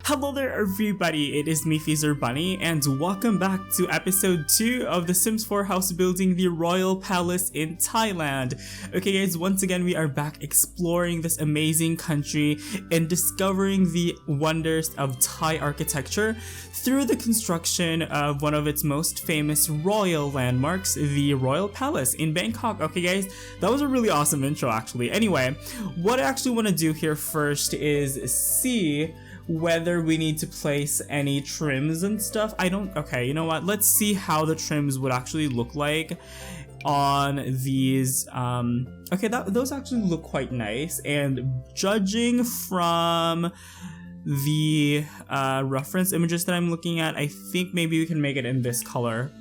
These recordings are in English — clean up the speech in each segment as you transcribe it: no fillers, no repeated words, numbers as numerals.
Hello there everybody, it is me XFreezerBunny and welcome back to episode 2 of the Sims 4 house building the Royal Palace in Thailand. Okay guys, once again we are back exploring this amazing country and discovering the wonders of Thai architecture through the construction of one of its most famous royal landmarks, the Royal Palace in Bangkok. Okay guys, that was a really awesome intro actually. Anyway, what I actually want to do here first is see whether we need to place any trims and stuff. Okay, you know what? Let's see how the trims would actually look like on these. Okay, those actually look quite nice. And judging from the reference images that I'm looking at, I think maybe we can make it in this color.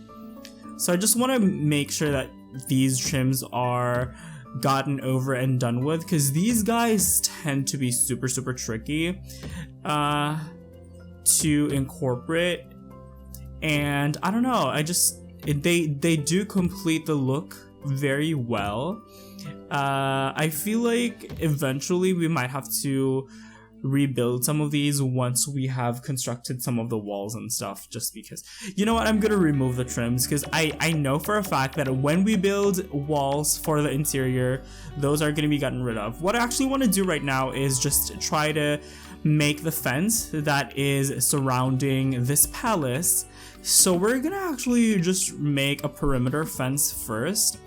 So I just want to make sure that these trims are gotten over and done with, because these guys tend to be super tricky to incorporate, and I don't know, they do complete the look very well. I feel like eventually we might have to rebuild some of these once we have constructed some of the walls and stuff, just because, you know what, I'm gonna remove the trims because I know for a fact that when we build walls for the interior, those are gonna be gotten rid of. What I actually want to do right now is just try to make the fence that is surrounding this palace. So we're gonna actually just make a perimeter fence first.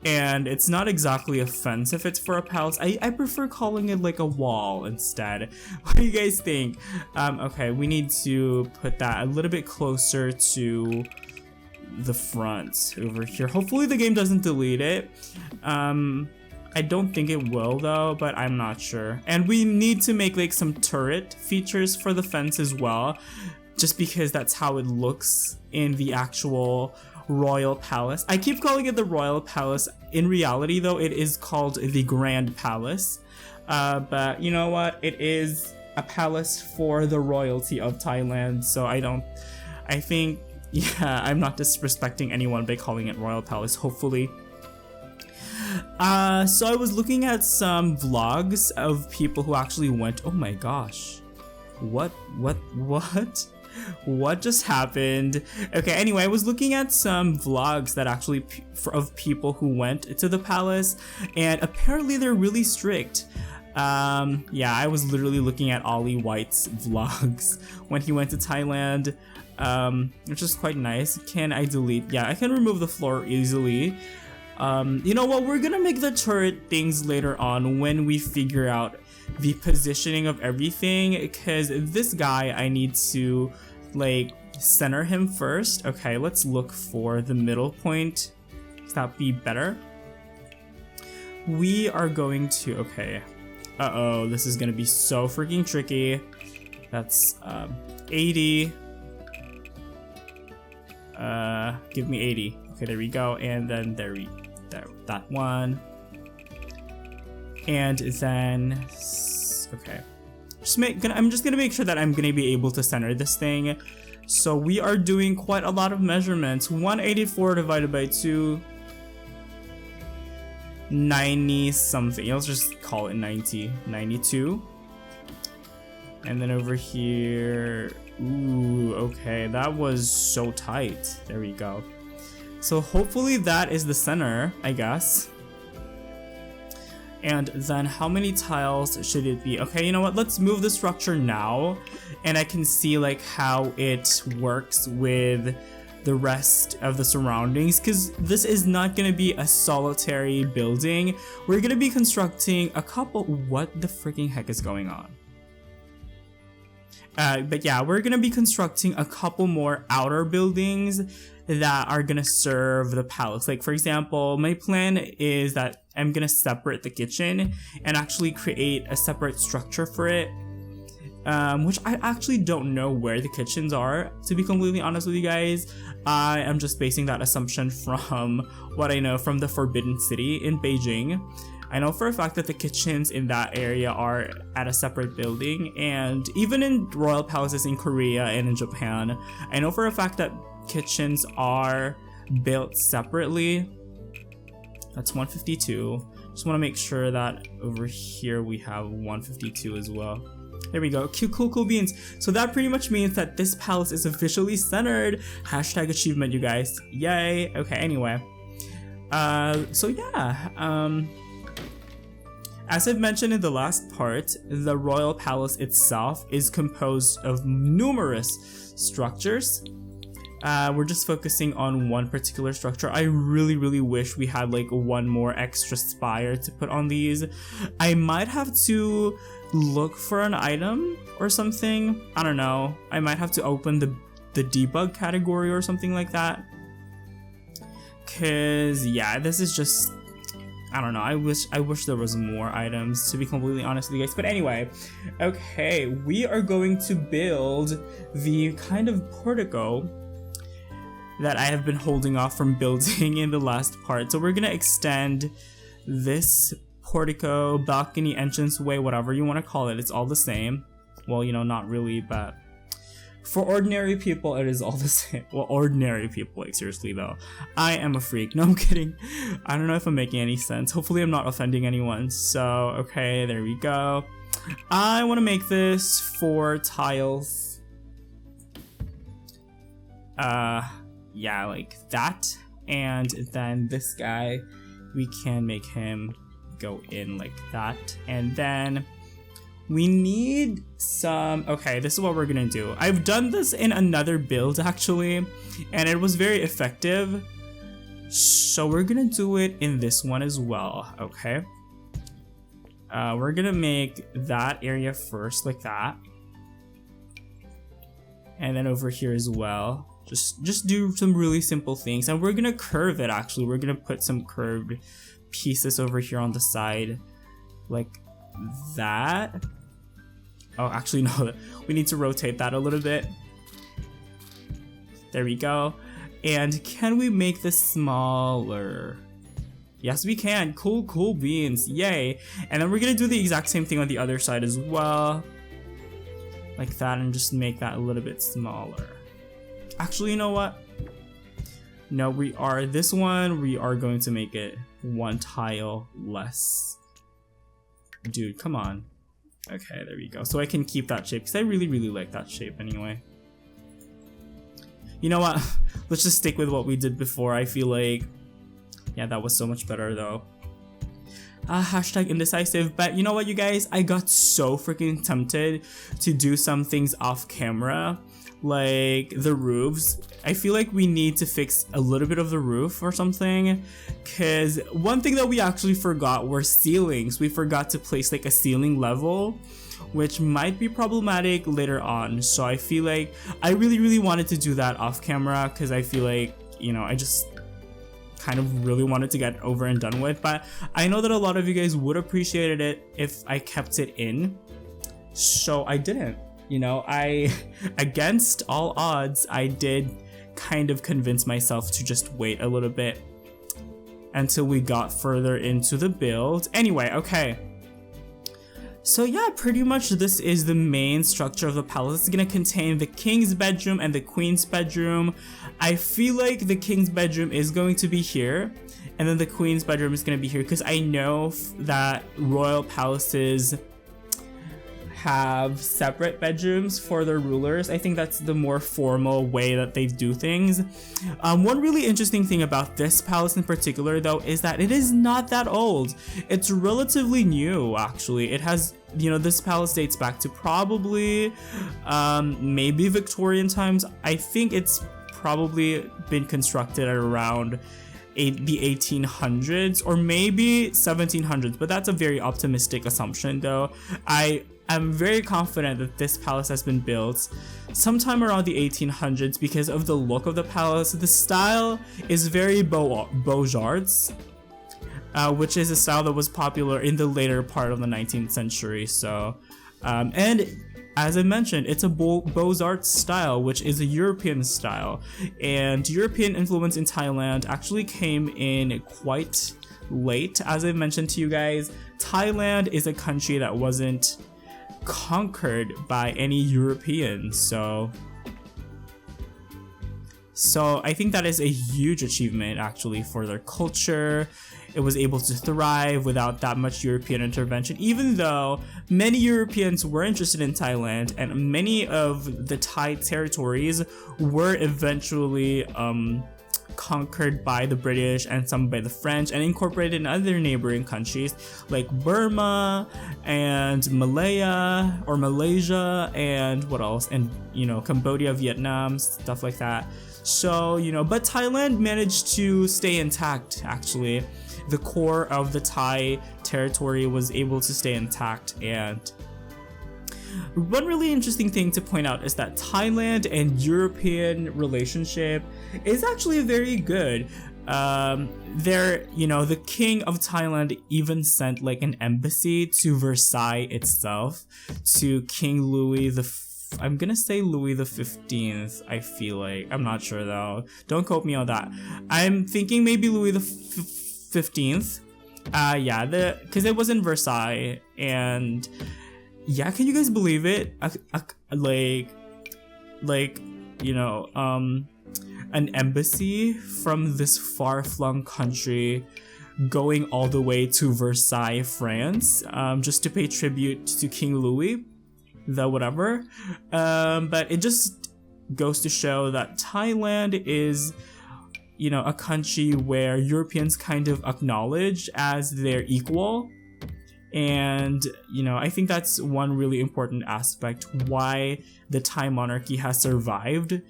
And it's not exactly a fence if it's for a palace. I prefer calling it like a wall instead. What do you guys think? Okay, we need to put that a little bit closer to the front over here. Hopefully the game doesn't delete it. I don't think it will though, but I'm not sure. And we need to make like some turret features for the fence as well, just because that's how it looks in the actual Royal Palace. I keep calling it the Royal Palace. In reality though, it is called the Grand Palace. But you know what? It is a palace for the royalty of Thailand. So I think, yeah, I'm not disrespecting anyone by calling it Royal Palace, hopefully. So I was looking at some vlogs of people who actually went, oh my gosh. What just happened? Okay, anyway, I was looking at some vlogs that actually of people who went to the palace, and apparently they're really strict. Yeah, I was literally looking at Ollie White's vlogs when he went to Thailand, which is quite nice. Can I delete? Yeah, I can remove the floor easily. You know what? We're gonna make the turret things later on when we figure out the positioning of everything, because this guy, I need to like center him first. Okay, let's look for the middle point. Does that be better? We are going to, okay. Uh-oh, this is gonna be so freaking tricky. That's 80. Give me 80. Okay, there we go. And then there that one. And then, okay. I'm just gonna make sure that I'm gonna be able to center this thing. So we are doing quite a lot of measurements. 184 divided by 2. 90 something. Let's just call it 90. 92. And then over here. Ooh, okay. That was so tight. There we go. So hopefully that is the center, I guess. And then how many tiles should it be? Okay, you know what? Let's move the structure now, and I can see like how it works with the rest of the surroundings, because this is not going to be a solitary building. We're going to be constructing a couple. What the freaking heck is going on? But yeah, we're going to be constructing a couple more outer buildings that are gonna serve the palace. Like for example, my plan is that I'm gonna separate the kitchen and actually create a separate structure for it, which I actually don't know where the kitchens are, to be completely honest with you guys. I am just basing that assumption from what I know from the Forbidden City in Beijing. I know for a fact that the kitchens in that area are at a separate building, and even in royal palaces in Korea and in Japan, I know for a fact that kitchens are built separately. That's 152. Just want to make sure that over here we have 152 as well. There we go. Cute, cool beans. So that pretty much means that this palace is officially centered. Hashtag achievement, you guys. Yay. Okay, anyway. So yeah. As I've mentioned in the last part, the royal palace itself is composed of numerous structures. We're just focusing on one particular structure. I really wish we had like one more extra spire to put on these. I might have to look for an item or something. I don't know. I might have to open the debug category or something like that. Cause yeah, this is just, I don't know. I wish there was more items, to be completely honest with you guys. But anyway, okay, we are going to build the kind of portico that I have been holding off from building in the last part. So we're gonna extend this portico, balcony, entranceway, whatever you want to call it. It's all the same. Well, you know, not really, but for ordinary people, it is all the same. Well, ordinary people, like seriously though. I am a freak. No, I'm kidding. I don't know if I'm making any sense. Hopefully I'm not offending anyone. So, okay, there we go. I want to make this 4 tiles. Yeah, like that. And then this guy, we can make him go in like that. And then we need some, okay, this is what we're gonna do. I've done this in another build actually, and it was very effective. So we're gonna do it in this one as well, okay? We're gonna make that area first like that. And then over here as well. Just do some really simple things. And we're gonna curve it actually. We're gonna put some curved pieces over here on the side. Like that. Oh, actually no, we need to rotate that a little bit. There we go. And can we make this smaller? Yes, we can. Cool beans. Yay. And then we're gonna do the exact same thing on the other side as well. Like that, and just make that a little bit smaller. Actually, you know what? No, this one, we are going to make it 1 tile less. Dude, come on. Okay, there we go. So I can keep that shape, because I really like that shape anyway. You know what? Let's just stick with what we did before. I feel like, yeah, that was so much better though. Hashtag indecisive. But you know what, you guys? I got so freaking tempted to do some things off camera. Like the roofs. I feel like we need to fix a little bit of the roof or something, because one thing that we actually forgot were ceilings. We forgot to place like a ceiling level, which might be problematic later on. So I feel like I really wanted to do that off camera, because I feel like, you know, I just kind of really wanted to get over and done with. But I know that a lot of you guys would appreciate it if I kept it in, so I didn't. You know, against all odds, I did kind of convince myself to just wait a little bit until we got further into the build. Anyway, okay. So yeah, pretty much this is the main structure of the palace. It's gonna contain the king's bedroom and the queen's bedroom. I feel like the king's bedroom is going to be here, and then the queen's bedroom is gonna be here, because I know that royal palaces have separate bedrooms for their rulers. I think that's the more formal way that they do things. One really interesting thing about this palace in particular though is that it is not that old. It's relatively new actually. It has, you know, this palace dates back to probably maybe Victorian times. I think it's probably been constructed at around the 1800s or maybe 1700s, but that's a very optimistic assumption though. I'm very confident that this palace has been built sometime around the 1800s because of the look of the palace. The style is very Beaux-Arts, which is a style that was popular in the later part of the 19th century. So, and as I mentioned, it's a Beaux-Arts style, which is a European style. And European influence in Thailand actually came in quite late. As I mentioned to you guys, Thailand is a country that wasn't conquered by any Europeans, so I think that is a huge achievement actually for their culture. it was able to thrive without that much European intervention, even though many Europeans were interested in Thailand and many of the Thai territories were eventually conquered by the British and some by the French and incorporated in other neighboring countries like Burma and Malaysia and what else, and Cambodia, Vietnam, stuff like that. So but Thailand managed to stay intact. Actually, the core of the Thai territory was able to stay intact. And one really interesting thing to point out is that Thailand and European relationship is actually very good. The king of Thailand even sent like an embassy to Versailles itself, to King Louis I'm gonna say Louis the 15th. I feel like, I'm not sure though. Don't quote me on that. I'm thinking maybe Louis the 15th. Because it was in Versailles, and yeah, can you guys believe it? An embassy from this far-flung country going all the way to Versailles, France, just to pay tribute to King Louis, the whatever. But it just goes to show that Thailand is, a country where Europeans kind of acknowledge as their equal. And I think that's one really important aspect why the Thai monarchy has survived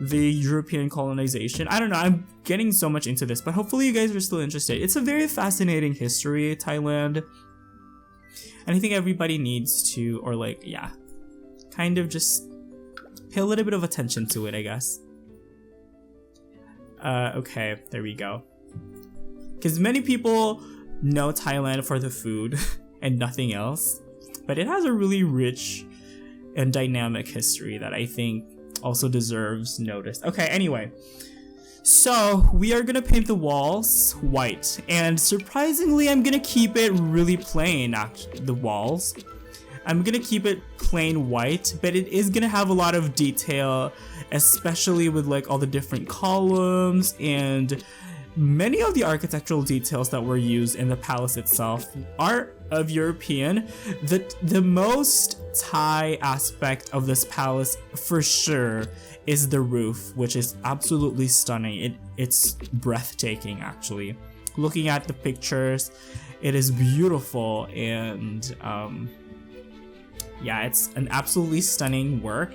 the European colonization. I don't know, I'm getting so much into this, but hopefully you guys are still interested. It's a very fascinating history, Thailand, and I think everybody needs to, kind of just pay a little bit of attention to it, I guess. Okay, there we go. Because many people know Thailand for the food and nothing else, but it has a really rich and dynamic history that I think also deserves notice. Okay, anyway, so we are gonna paint the walls white, and surprisingly I'm gonna keep it really plain. The walls, I'm gonna keep it plain white, but it is gonna have a lot of detail, especially with like all the different columns, and many of the architectural details that were used in the palace itself are of European. The most Thai aspect of this palace for sure is the roof, which is absolutely stunning. It's breathtaking, actually. Looking at the pictures, it is beautiful, and it's an absolutely stunning work.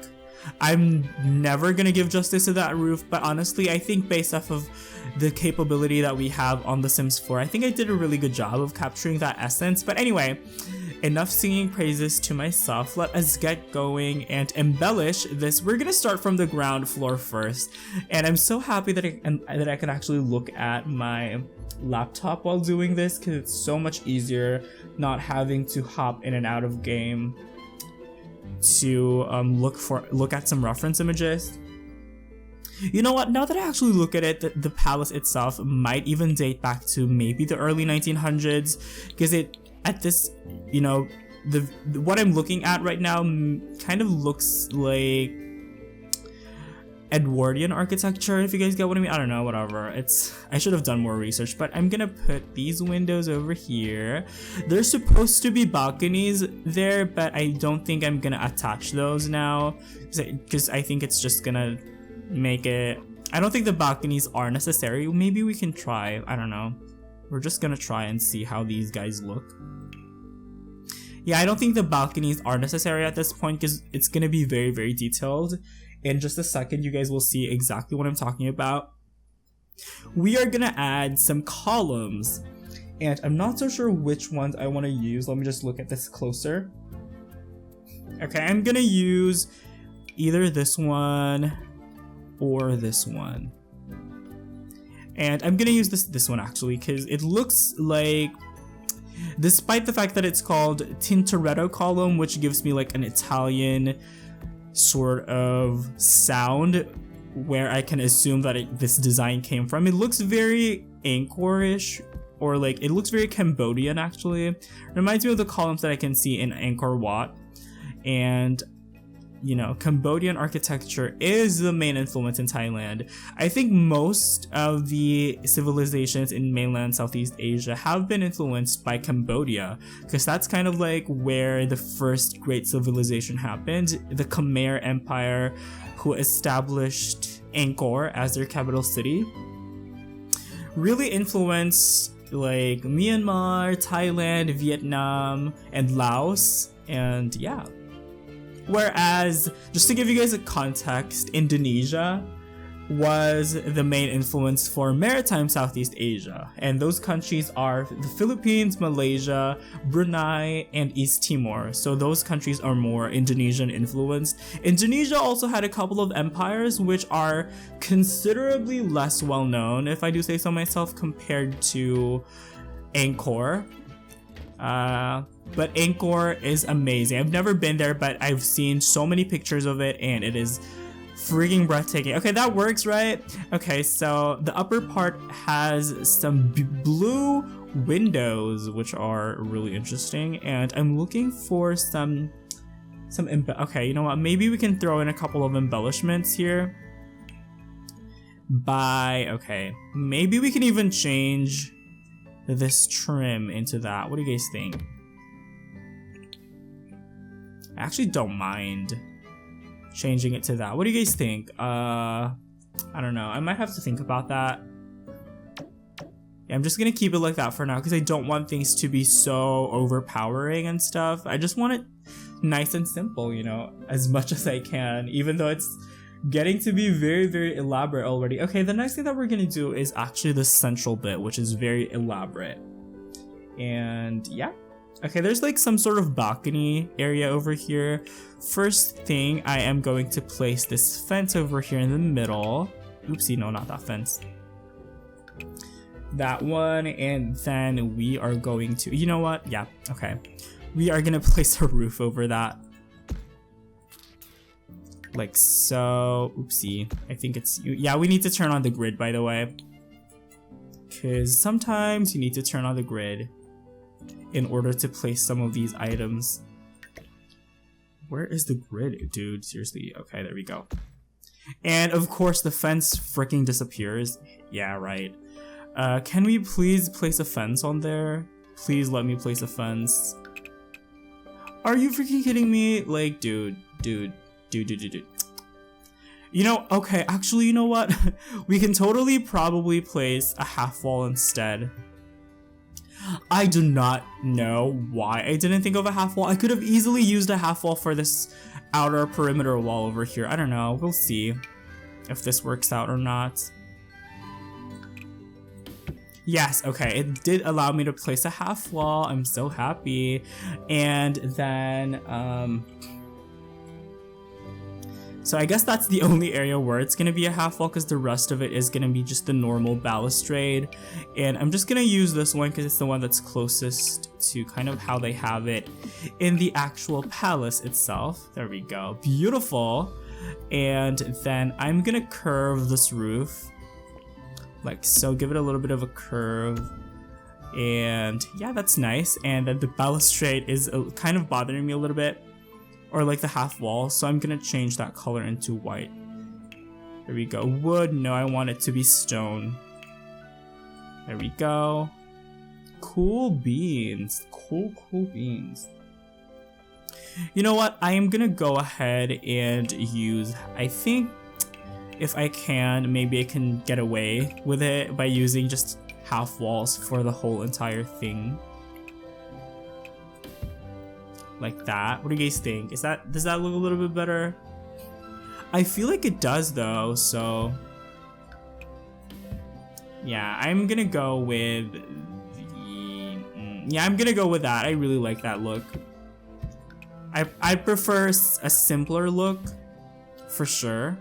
I'm never gonna give justice to that roof, but honestly, I think based off of the capability that we have on The Sims 4, I think I did a really good job of capturing that essence. But anyway, enough singing praises to myself. Let us get going and embellish this. We're gonna start from the ground floor first, and I'm so happy that I can actually look at my laptop while doing this, because it's so much easier not having to hop in and out of game to look at some reference images. You know what, now that I actually look at it, the palace itself might even date back to maybe the early 1900s, because what I'm looking at right now kind of looks like Edwardian architecture, if you guys get what I mean. I don't know, whatever. I should have done more research, but I'm gonna put these windows over here. There's supposed to be balconies there, but I don't think I'm gonna attach those now, because I think it's just gonna make it. I don't think the balconies are necessary. Maybe we can try. I don't know. We're just gonna try and see how these guys look. Yeah, I don't think the balconies are necessary at this point, because it's gonna be very, very detailed. In just a second, you guys will see exactly what I'm talking about. We are gonna add some columns, and I'm not so sure which ones I want to use. Let me just look at this closer. Okay, I'm gonna use either this one or this one, and I'm gonna use this one actually, because it looks like, despite the fact that it's called Tintoretto column, which gives me like an Italian sort of sound, where I can assume that this design came from. It looks very Angkor-ish, or like it looks very Cambodian actually. It reminds me of the columns that I can see in Angkor Wat, and you know, Cambodian architecture is the main influence in Thailand. I think most of the civilizations in mainland Southeast Asia have been influenced by Cambodia, because that's kind of like where the first great civilization happened. The Khmer Empire, who established Angkor as their capital city, really influenced like Myanmar, Thailand, Vietnam, and Laos, and yeah. Whereas, just to give you guys a context, Indonesia was the main influence for maritime Southeast Asia, and those countries are the Philippines, Malaysia, Brunei, and East Timor. So those countries are more Indonesian influenced. Indonesia also had a couple of empires which are considerably less well known, if I do say so myself, compared to Angkor. But Angkor is amazing. I've never been there, but I've seen so many pictures of it, and it is freaking breathtaking. Okay, that works, right? Okay, so the upper part has some blue windows, which are really interesting, and I'm looking for some okay, you know what? Maybe we can throw in a couple of embellishments here. Okay, maybe we can even change this trim into that. What do you guys think? I actually don't mind changing it to that. What do you guys think? I don't know. I might have to think about that. Yeah, I'm just gonna keep it like that for now because I don't want things to be so overpowering and stuff. I just want it nice and simple, you know, as much as I can, even though it's getting to be very, very elaborate already. Okay, the next thing that we're gonna do is actually the central bit, which is very elaborate. And yeah. Okay, there's like some sort of balcony area over here. First thing, I am going to place this fence over here in the middle. Oopsie, no, not that fence. That one, and then we are going to, you know what? Yeah, okay. We are gonna place a roof over that. Like so. Oopsie, I think it's, yeah, we need to turn on the grid, by the way. Because sometimes you need to turn on the grid in order to place some of these items. Where is the grid, dude? Seriously. Okay, there we go. And of course the fence freaking disappears. Yeah, right. Can we please place a fence on there? Please let me place a fence. Are you freaking kidding me? Like, dude. You know, okay, actually, you know what? We can totally probably place a half wall instead. I do not know why I didn't think of a half wall. I could have easily used a half wall for this outer perimeter wall over here. I don't know. We'll see if this works out or not. Yes, okay. It did allow me to place a half wall. I'm so happy. And then, so I guess that's the only area where it's gonna be a half wall, because the rest of it is gonna be just the normal balustrade. And I'm just gonna use this one because it's the one that's closest to kind of how they have it in the actual palace itself. There we go, beautiful. And then I'm gonna curve this roof like so, give it a little bit of a curve. And yeah, that's nice. And then the balustrade is kind of bothering me a little bit, or like the half wall, so I'm gonna change that color into white. There we go. Wood, no, I want it to be stone. There we go. Cool beans. Cool beans. You know what? I am gonna go ahead and use, I think if I can, maybe I can get away with it by using just half walls for the whole entire thing. Like that. What do you guys think? Does that look a little bit better? I feel like it does though, so yeah, I'm gonna go with I'm gonna go with that. I really like that look. I prefer a simpler look for sure.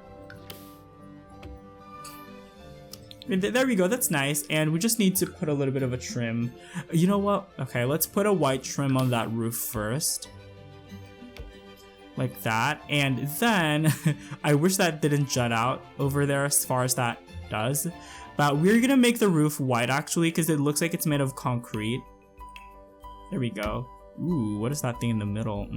There we go, that's nice. And we just need to put a little bit of a trim. You know what? Okay, let's put a white trim on that roof first. Like that. And then, I wish that didn't jut out over there as far as that does. But we're gonna make the roof white actually, because it looks like it's made of concrete. There we go. Ooh, what is that thing in the middle?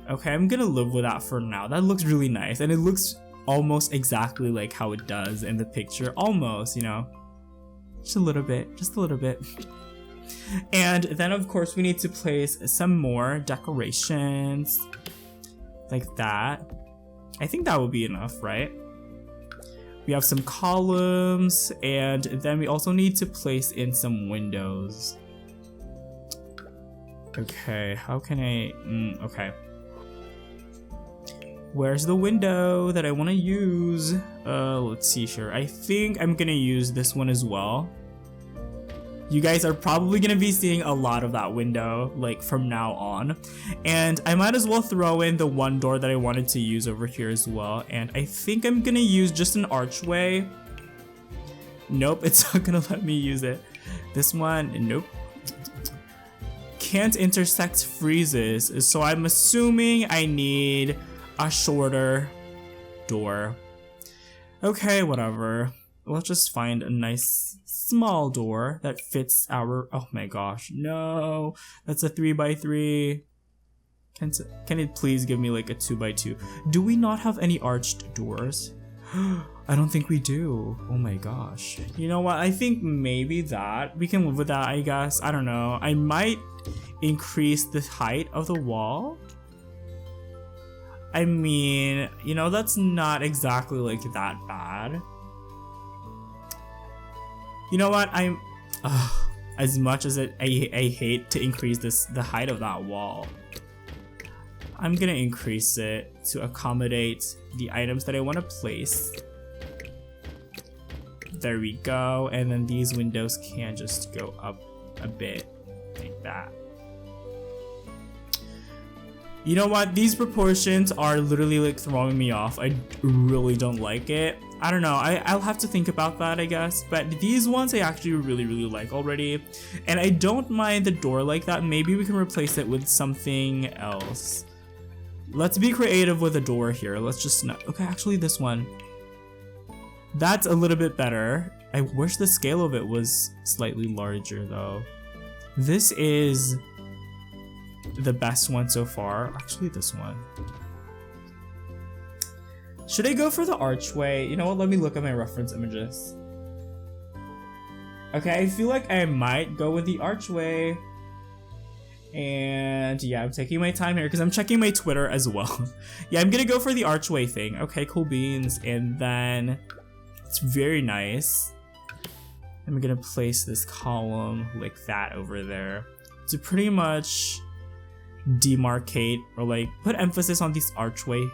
Okay, I'm gonna live with that for now. That looks really nice, and it looks almost exactly like how it does in the picture. Almost, you know. Just a little bit, just a little bit. And then of course we need to place some more decorations like that. I think that would be enough, right? We have some columns, and then we also need to place in some windows. Okay, how can I, okay. Where's the window that I want to use? Let's see here. I think I'm gonna use this one as well. You guys are probably gonna be seeing a lot of that window like from now on. And I might as well throw in the one door that I wanted to use over here as well. And I think I'm gonna use just an archway. Nope, it's not gonna let me use it. This one, nope. Can't intersect freezes, so I'm assuming I need a shorter door. Okay, whatever. Let's just find a nice small door that fits our, oh my gosh, no, that's a 3x3. Can it please give me like a 2x2? Do we not have any arched doors? I don't think we do. Oh my gosh. You know what? I think maybe that we can live with that, I guess. I don't know. I might increase the height of the wall. I mean, you know, that's not exactly like that bad. You know what? I'm as much as I hate to increase the height of that wall. I'm gonna increase it to accommodate the items that I want to place. There we go, and then these windows can just go up a bit like that. You know what? These proportions are literally like throwing me off. I really don't like it. I don't know. I'll have to think about that, I guess. But these ones I actually really like already. And I don't mind the door like that. Maybe we can replace it with something else. Let's be creative with a door here. Let's just not. Okay, actually this one. That's a little bit better. I wish the scale of it was slightly larger though. This is the best one so far. Actually this one. Should I go for the archway? You know what, let me look at my reference images. Okay, I feel like I might go with the archway. And yeah, I'm taking my time here because I'm checking my Twitter as well. Yeah, I'm gonna go for the archway thing. Okay, cool beans. And then it's very nice. I'm gonna place this column like that over there to pretty much demarcate or like put emphasis on this archway.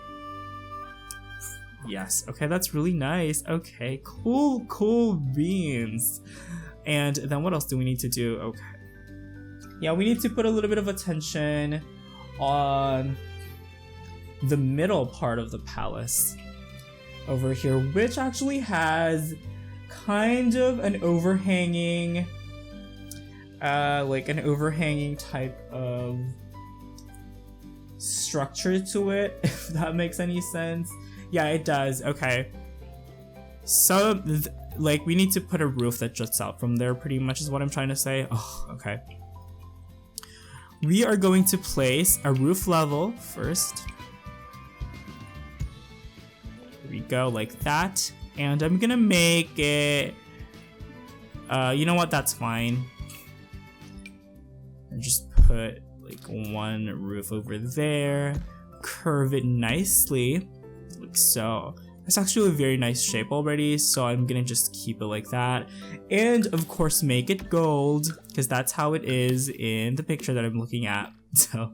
Yes, okay, that's really nice. Okay, cool beans. And then what else do we need to do? Okay. Yeah, we need to put a little bit of attention on the middle part of the palace over here, which actually has kind of an overhanging, like an overhanging type of structure to it, if that makes any sense. Yeah, it does. Okay. So, like, we need to put a roof that juts out from there, pretty much is what I'm trying to say. Oh, okay. We are going to place a roof level first. There we go, like that. And I'm gonna make it, you know what, that's fine. And just put like one roof over there, curve it nicely, like so. It's actually a very nice shape already, so I'm gonna just keep it like that. And of course make it gold, because that's how it is in the picture that I'm looking at. So,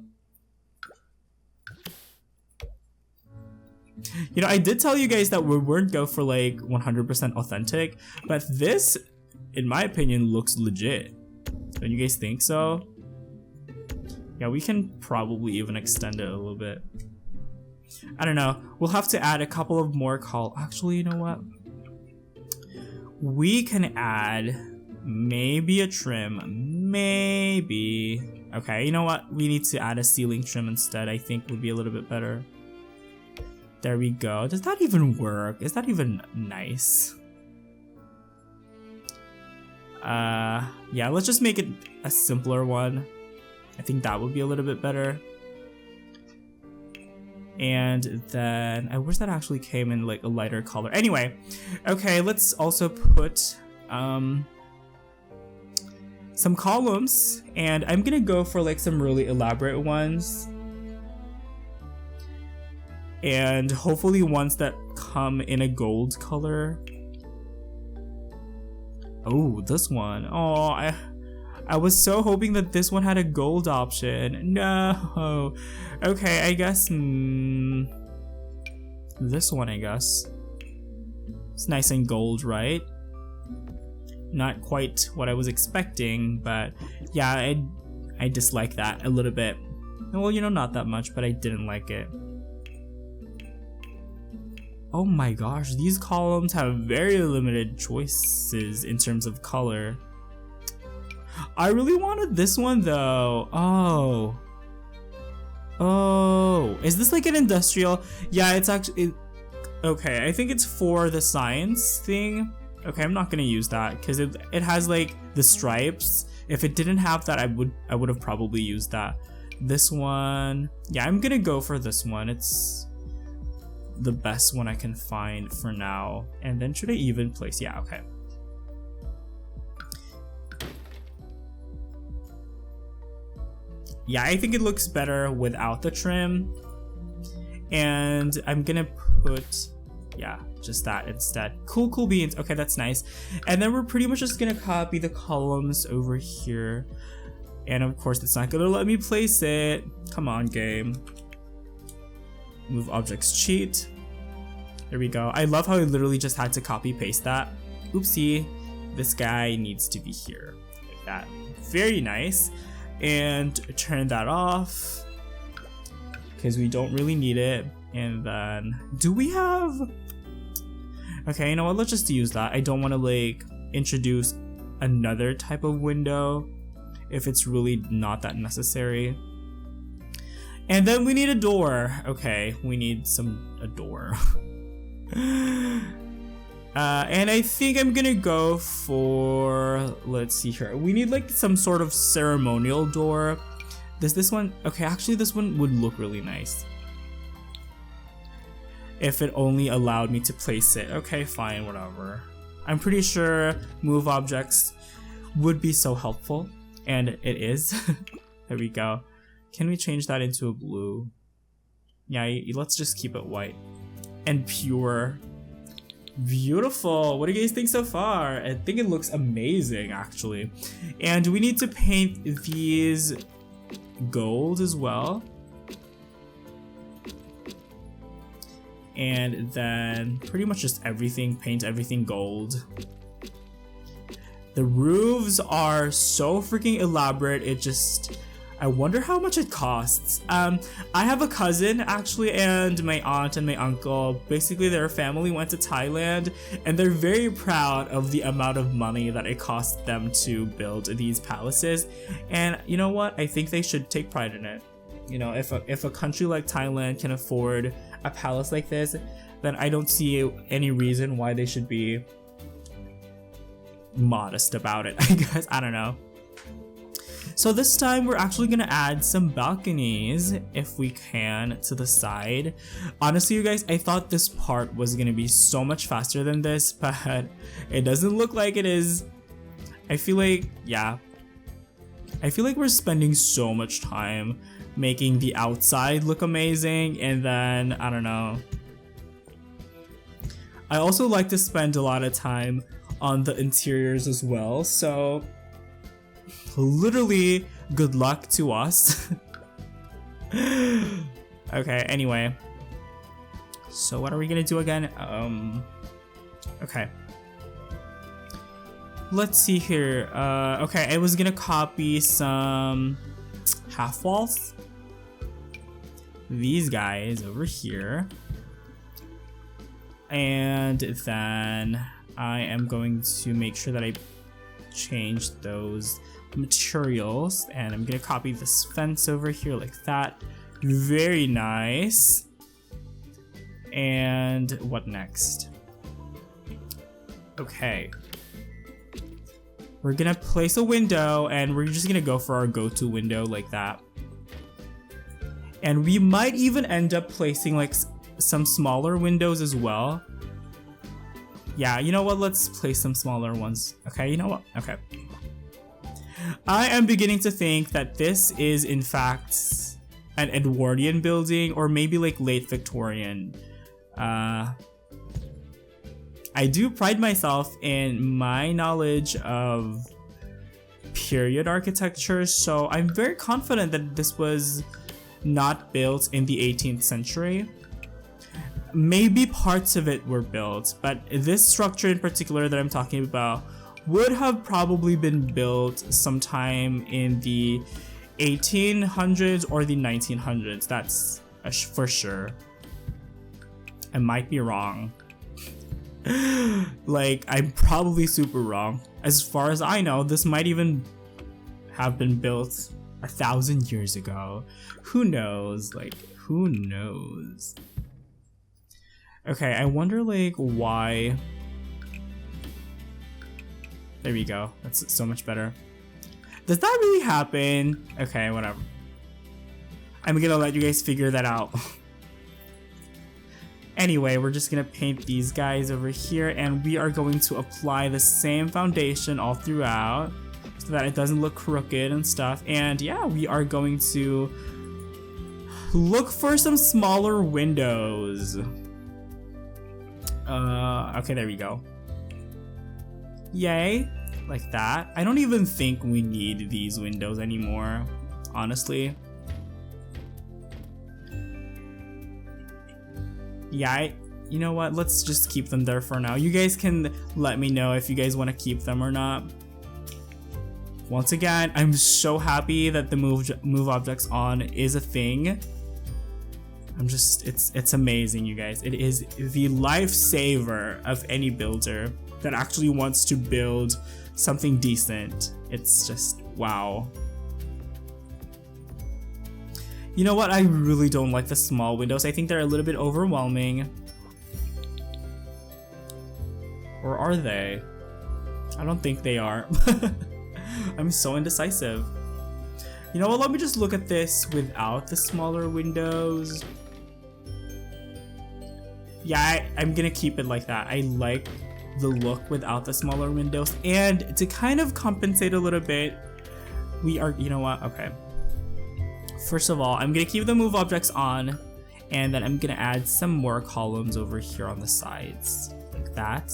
you know, I did tell you guys that we weren't go for like 100% authentic, but this, in my opinion, looks legit. Don't you guys think so? Yeah, we can probably even extend it a little bit. I don't know. We'll have to add a couple of more Actually, you know what? We can add maybe a trim. Maybe. Okay, you know what? We need to add a ceiling trim instead. I think would be a little bit better. There we go. Does that even work? Is that even nice? Yeah, let's just make it a simpler one. I think that would be a little bit better. And then I wish that actually came in like a lighter color. Anyway, okay, let's also put some columns, and I'm gonna go for like some really elaborate ones, and hopefully ones that come in a gold color. Oh, this one. Oh, I was so hoping that this one had a gold option. No. Okay, I guess this one, I guess. It's nice and gold, right? Not quite what I was expecting, but yeah, I dislike that a little bit. Well, you know, not that much, but I didn't like it. Oh my gosh, these columns have very limited choices in terms of color. I really wanted this one though. Oh, is this like an industrial? Yeah, it's actually, okay, I think it's for the science thing. Okay, I'm not gonna use that because it has like the stripes. If it didn't have that, I would have probably used that. This one, yeah, I'm gonna go for this one. It's the best one I can find for now. And then should I even place? Yeah, okay. Yeah, I think it looks better without the trim. And I'm gonna put, yeah, just that instead. Cool beans. Okay, that's nice. And then we're pretty much just gonna copy the columns over here. And of course, it's not gonna let me place it. Come on, game. Move objects cheat. There we go. I love how I literally just had to copy paste that. Oopsie. This guy needs to be here. Like that. Very nice. And turn that off because we don't really need it. And then do we have, okay, you know what, let's just use that. I don't want to like introduce another type of window if it's really not that necessary. And then we need a door. Okay, we need a door. And I think I'm gonna go for, let's see here. We need like some sort of ceremonial door. Does this one, okay, actually this one would look really nice if it only allowed me to place it. Okay, fine, whatever. I'm pretty sure move objects would be so helpful, and it is. There we go. Can we change that into a blue? Yeah, let's just keep it white and pure. Beautiful. What do you guys think so far? I think it looks amazing, actually. And we need to paint these gold as well. And then pretty much just everything, paint everything gold. The roofs are so freaking elaborate. It just, I wonder how much it costs. I have a cousin actually, and my aunt and my uncle, basically their family went to Thailand, and they're very proud of the amount of money that it cost them to build these palaces. And you know what? I think they should take pride in it. You know, if a country like Thailand can afford a palace like this, then I don't see any reason why they should be modest about it, I guess. I don't know. So this time we're actually gonna add some balconies, if we can, to the side. Honestly, you guys, I thought this part was gonna be so much faster than this, but it doesn't look like it is. I feel like, yeah. I feel like we're spending so much time making the outside look amazing, and then, I don't know. I also like to spend a lot of time on the interiors as well, so literally good luck to us. Okay, anyway, so what are we gonna do again? Okay, let's see here. Okay, I was gonna copy some half walls, these guys over here, and then I am going to make sure that I change those materials, and I'm gonna copy this fence over here like that. Very nice. And what next? Okay, we're gonna place a window, and we're just gonna go for our go-to window like that. And we might even end up placing like some smaller windows as well. Yeah, you know what? Let's place some smaller ones. Okay, you know what? Okay. I am beginning to think that this is in fact an Edwardian building, or maybe like late Victorian. I do pride myself in my knowledge of period architecture, so I'm very confident that this was not built in the 18th century. Maybe parts of it were built, but this structure in particular that I'm talking about would have probably been built sometime in the 1800s or the 1900s. That's for sure. I might be wrong. Like, I'm probably super wrong. As far as I know, this might even have been built 1,000 years ago. Who knows? Like, who knows? Okay, I wonder like why. There we go. That's so much better. Does that really happen? Okay, whatever. I'm gonna let you guys figure that out. Anyway, we're just gonna paint these guys over here, and we are going to apply the same foundation all throughout so that it doesn't look crooked and stuff. And yeah, we are going to look for some smaller windows. Okay, there we go. Yay, like that. I don't even think we need these windows anymore, honestly. Yeah, you know what? Let's just keep them there for now. You guys can let me know if you guys want to keep them or not. Once again, I'm so happy that the move objects on is a thing. I'm just, it's amazing, you guys. It is the lifesaver of any builder that actually wants to build something decent. It's just, wow. You know what? I really don't like the small windows. I think they're a little bit overwhelming. Or are they? I don't think they are. I'm so indecisive. You know what? Let me just look at this without the smaller windows. Yeah, I'm gonna keep it like that. I like the look without the smaller windows. And to kind of compensate a little bit, we are, you know what? Okay. First of all, I'm gonna keep the move objects on, and then I'm gonna add some more columns over here on the sides, like that.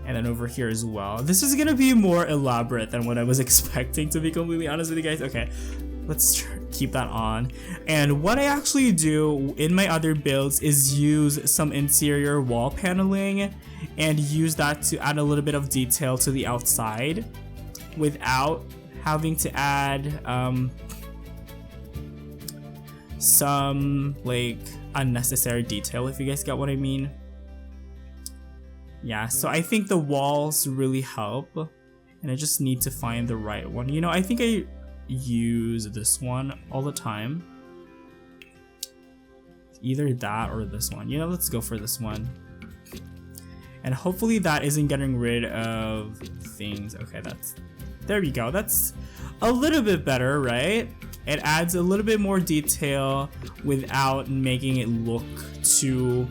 And then over here as well. This is gonna be more elaborate than what I was expecting, to be completely honest with you guys. Okay, let's keep that on. And what I actually do in my other builds is use some interior wall paneling and use that to add a little bit of detail to the outside without having to add some like unnecessary detail, if you guys get what I mean. Yeah, so I think the walls really help, and I just need to find the right one. You know, I think I use this one all the time. Either that or this one. You know, let's go for this one. And hopefully that isn't getting rid of things. Okay, there we go. That's a little bit better, right? It adds a little bit more detail without making it look too,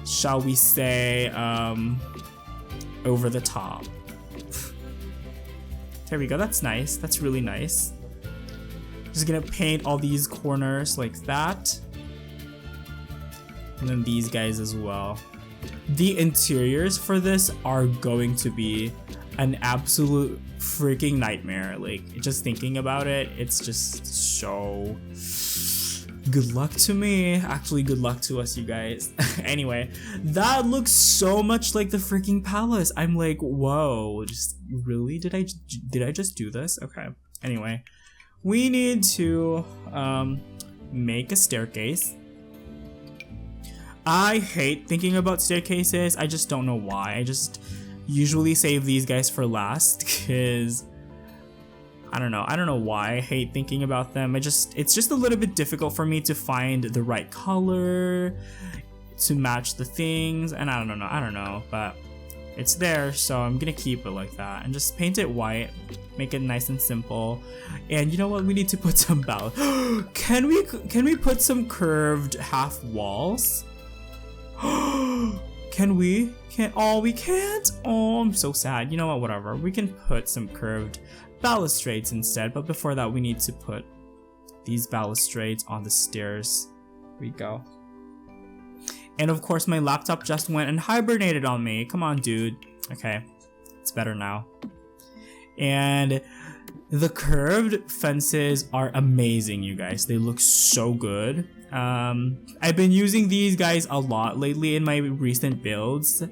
shall we say, over the top. There we go. That's nice. That's really nice. Just gonna paint all these corners like that. And then these guys as well. The interiors for this are going to be an absolute freaking nightmare. Like, just thinking about it, it's just so... Good luck to me. Actually, good luck to us, you guys. Anyway, that looks so much like the freaking palace. I'm like, whoa, just really? Did I just do this? Okay. Anyway, we need to make a staircase. I hate thinking about staircases. I just don't know why. I just usually save these guys for last because I don't know why I hate thinking about them. It's just a little bit difficult for me to find the right color to match the things, and I don't know, but it's there, so I'm gonna keep it like that and just paint it white, make it nice and simple. And you know what, we need to put some can we put some curved half walls? Can we? Oh, we can't. Oh, I'm so sad. You know what, whatever, we can put some curved balustrades instead, but before that we need to put these balustrades on the stairs. Here we go. And of course my laptop just went and hibernated on me. Come on, dude. Okay, it's better now. And the curved fences are amazing, you guys. They look so good. I've been using these guys a lot lately in my recent builds.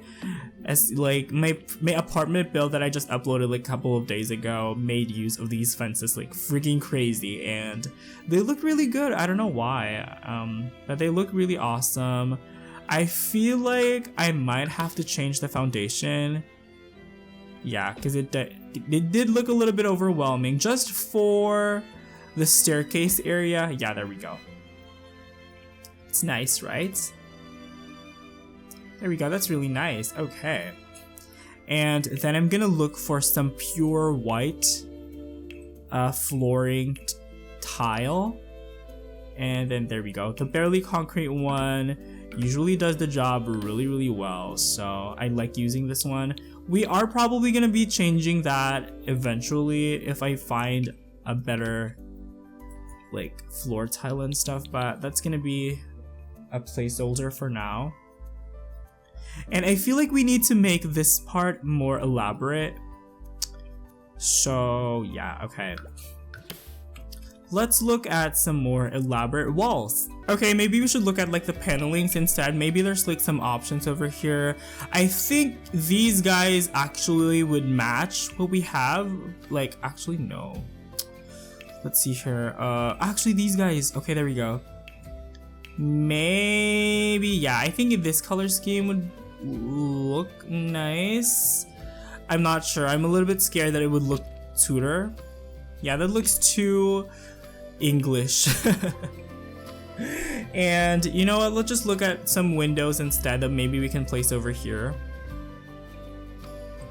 As like my apartment build that I just uploaded like a couple of days ago made use of these fences like freaking crazy, and they look really good. I don't know why, but they look really awesome. I feel like I might have to change the foundation. Yeah, because it did look a little bit overwhelming just for the staircase area. Yeah, there we go. It's nice, right? There we go, that's really nice. Okay. And then I'm gonna look for some pure white flooring tile. And then there we go. The barely concrete one usually does the job really well, so I like using this one. We are probably gonna be changing that eventually if I find a better like floor tile and stuff, but that's gonna be a placeholder for now. And I feel like we need to make this part more elaborate. So yeah, okay. Let's look at some more elaborate walls. Okay, maybe we should look at like the panelings instead. Maybe there's like some options over here. I think these guys actually would match what we have. Like, actually no. Let's see here. Actually these guys, okay, there we go. Maybe, yeah, I think this color scheme would look nice. I'm not sure. I'm a little bit scared that it would look Tudor. Yeah, that looks too English. And you know what, let's just look at some windows instead that maybe we can place over here.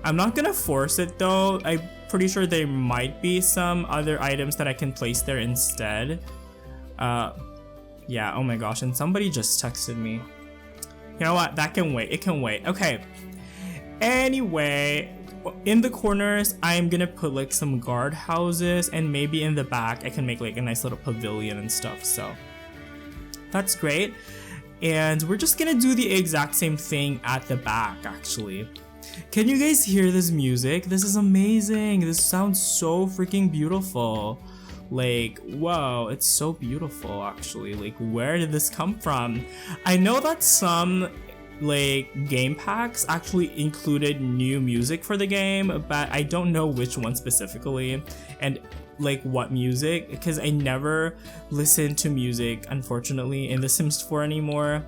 I'm not gonna force it though. I'm pretty sure there might be some other items that I can place there instead. Yeah, oh my gosh, and somebody just texted me. You know what, that can wait, it can wait. Okay, anyway, in the corners I'm gonna put like some guard houses, and maybe in the back I can make like a nice little pavilion and stuff, so that's great. And we're just gonna do the exact same thing at the back actually. Can you guys hear this music? This is amazing. This sounds so freaking beautiful. Like, whoa, it's so beautiful actually. Like, where did this come from? I know that some like game packs actually included new music for the game, but I don't know which one specifically and like what music, because I never listen to music unfortunately in The Sims 4 anymore.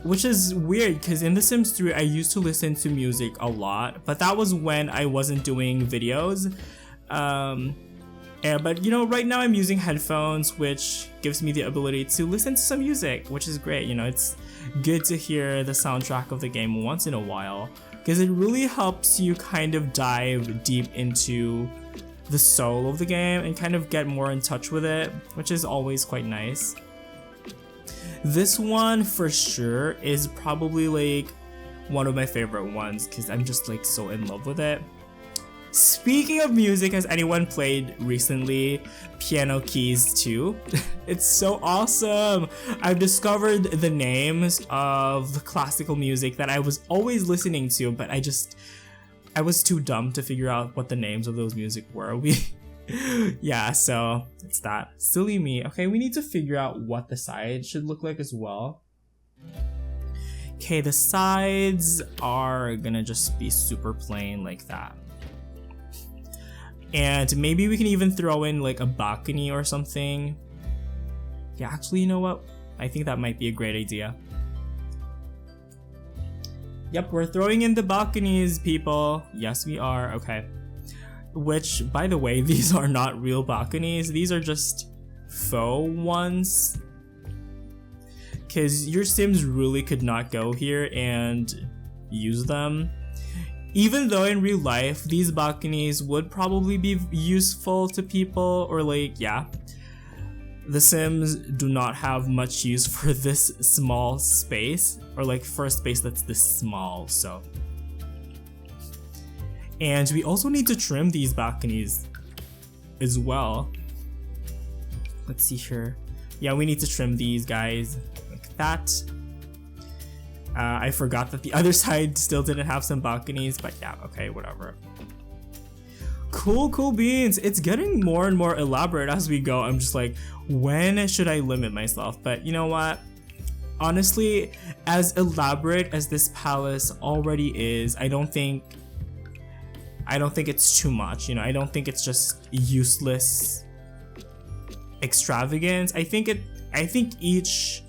Which is weird because in The Sims 3 I used to listen to music a lot, but that was when I wasn't doing videos. Yeah, but you know, right now I'm using headphones, which gives me the ability to listen to some music, which is great. You know, it's good to hear the soundtrack of the game once in a while because it really helps you kind of dive deep into the soul of the game and kind of get more in touch with it, which is always quite nice. This one for sure is probably like one of my favorite ones because I'm just like so in love with it. Speaking of music, has anyone played recently Piano Keys 2? It's so awesome! I've discovered the names of the classical music that I was always listening to, but I was too dumb to figure out what the names of those music were. Yeah, so it's that. Silly me. Okay, we need to figure out what the sides should look like as well. Okay, the sides are gonna just be super plain like that. And maybe we can even throw in like a balcony or something. Yeah, actually, you know what? I think that might be a great idea. Yep, we're throwing in the balconies, people. Yes, we are. Okay. Which, by the way, these are not real balconies. These are just faux ones. Because your Sims really could not go here and use them. even though in real life these balconies would probably be useful to people, or like, yeah, The Sims do not have much use for this small space, or like for a space that's this small, so. And we also need to trim these balconies as well. Let's see here. Yeah, we need to trim these guys like that. I forgot that the other side still didn't have some balconies, but yeah, okay, whatever. Cool beans. It's getting more and more elaborate as we go. I'm just like, when should I limit myself? But you know what? Honestly, as elaborate as this palace already is, I don't think it's too much. You know, I don't think it's just useless extravagance. I think each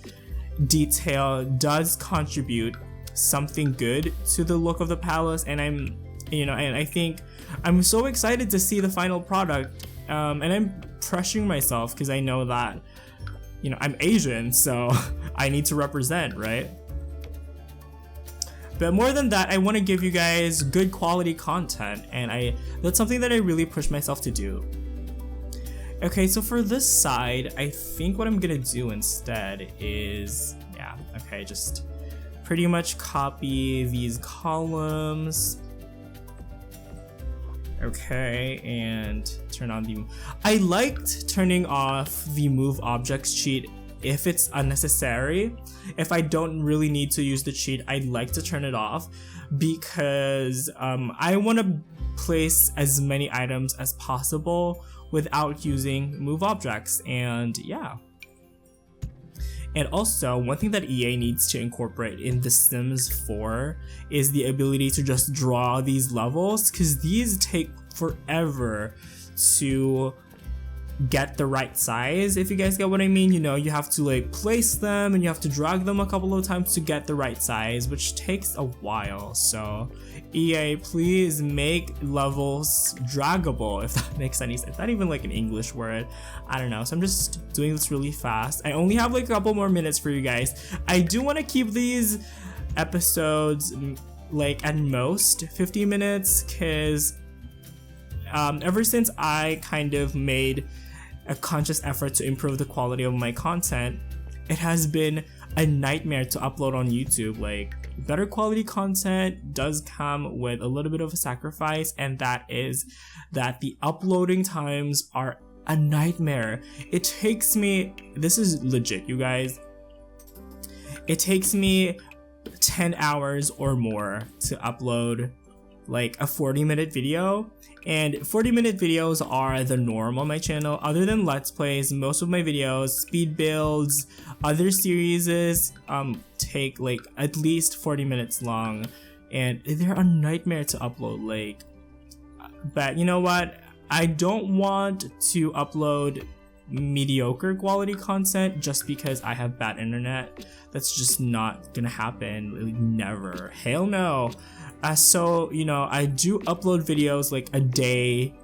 detail does contribute something good to the look of the palace, and I think I'm so excited to see the final product, and I'm pressuring myself because I know that, you know, I'm Asian, so I need to represent, right? But more than that, I want to give you guys good quality content, and that's something that I really push myself to do. Okay, so for this side, I think what I'm gonna do instead is, yeah, okay, just pretty much copy these columns. Okay, and turn on the... I liked turning off the move objects cheat if it's unnecessary. If I don't really need to use the cheat, I'd like to turn it off because I want to place as many items as possible without using move objects, and yeah. And also, one thing that EA needs to incorporate in The Sims 4 is the ability to just draw these levels, because these take forever to get the right size, if you guys get what I mean. You know, you have to like place them and you have to drag them a couple of times to get the right size, which takes a while. So EA, please make levels draggable, if that makes any sense. Not even like an English word, I don't know. So I'm just doing this really fast. I only have like a couple more minutes for you guys. I do want to keep these episodes like at most 50 minutes, because ever since I kind of made a conscious effort to improve the quality of my content, it has been a nightmare to upload on YouTube. Like, better quality content does come with a little bit of a sacrifice, and that is that the uploading times are a nightmare. It takes me, this is legit, you guys, it takes me 10 hours or more to upload like a 40-minute video, and 40-minute videos are the norm on my channel. Other than Let's Plays, most of my videos, speed builds, other series take like at least 40 minutes long, and they're a nightmare to upload. Like, but you know what? I don't want to upload mediocre quality content just because I have bad internet. That's just not gonna happen. Like, never. Hell no. So, you know, I do upload videos like a day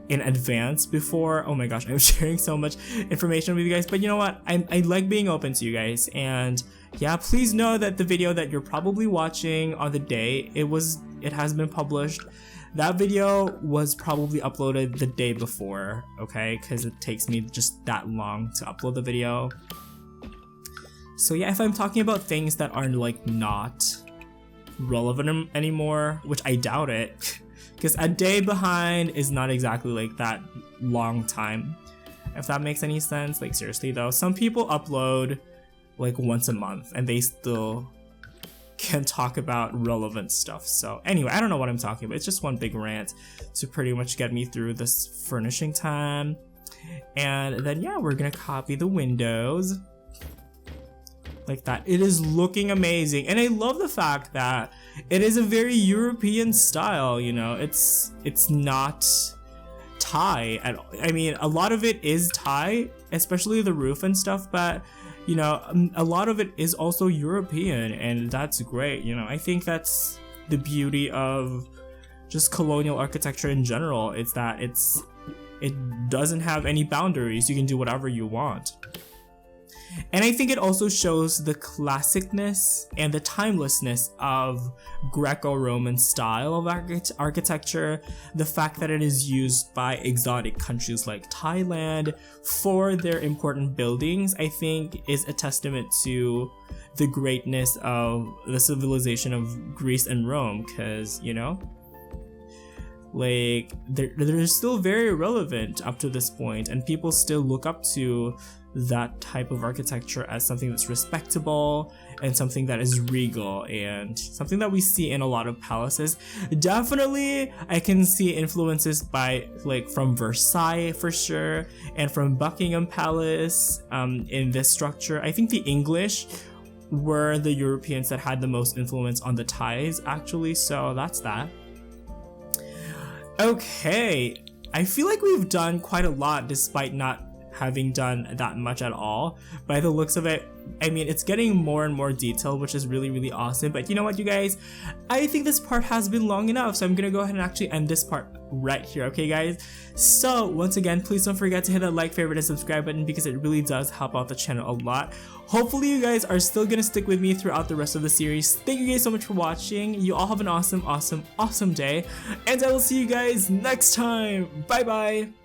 in advance before. Oh my gosh, I'm sharing so much information with you guys, but you know what? I like being open to you guys, and yeah, please know that the video that you're probably watching on the day it has been published, that video was probably uploaded the day before, okay? Because it takes me just that long to upload the video. So yeah, if I'm talking about things that are like not relevant anymore, which I doubt it, because a day behind is not exactly like that long time, if that makes any sense. Like, seriously though, some people upload like once a month and they still can talk about relevant stuff. So anyway, I don't know what I'm talking about. It's just one big rant to pretty much get me through this furnishing time. And then yeah, we're gonna copy the windows like that. It is looking amazing, and I love the fact that it is a very European style. You know, it's not Thai at all. I mean, a lot of it is Thai, especially the roof and stuff, but you know, a lot of it is also European, and that's great. You know, I think that's the beauty of just colonial architecture in general. It's that it doesn't have any boundaries. You can do whatever you want. And I think it also shows the classicness and the timelessness of Greco-Roman style of architecture. The fact that it is used by exotic countries like Thailand for their important buildings, I think is a testament to the greatness of the civilization of Greece and Rome, because, you know, like they're still very relevant up to this point, and people still look up to that type of architecture as something that's respectable and something that is regal and something that we see in a lot of palaces. Definitely I can see influences by like from Versailles for sure, and from Buckingham Palace in this structure. I think the English were the Europeans that had the most influence on the Thais actually, so that's that. Okay, I feel like we've done quite a lot despite not having done that much at all. By the looks of it, I mean, it's getting more and more detailed, which is really, really awesome. But you know what, you guys? I think this part has been long enough, so I'm gonna go ahead and actually end this part right here, okay, guys? So, once again, please don't forget to hit that like, favorite, and subscribe button because it really does help out the channel a lot. Hopefully, you guys are still gonna stick with me throughout the rest of the series. Thank you guys so much for watching. You all have an awesome, awesome, awesome day, and I will see you guys next time. Bye-bye!